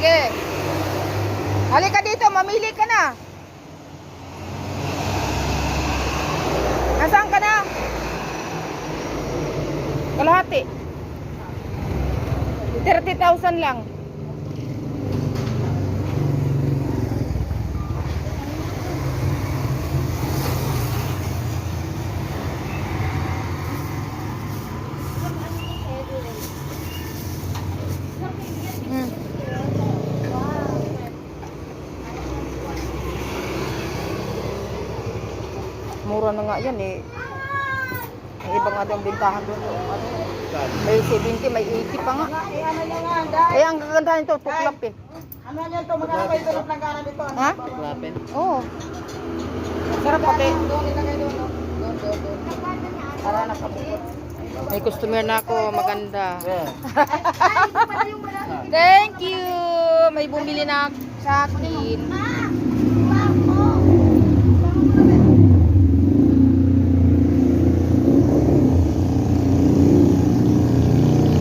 Sige. Halika dito, mamili ka na. Nasaan ka na? Kalahati. 30,000 lang. Mura na nga yan eh. May iba nga daw ang bintahan doon. May 70, may 80 pa nga. Eh, ang kagandahan ito, tuklap eh. Ano yan ito? Magkano kayo tulog ng gana dito? Ha? Tuklapin. Oo. Sarap pati. Doon, ilagay doon. Doon. Para nakabukod. May customer na ako, maganda. Yeah. Thank you! May bumili na sa akin.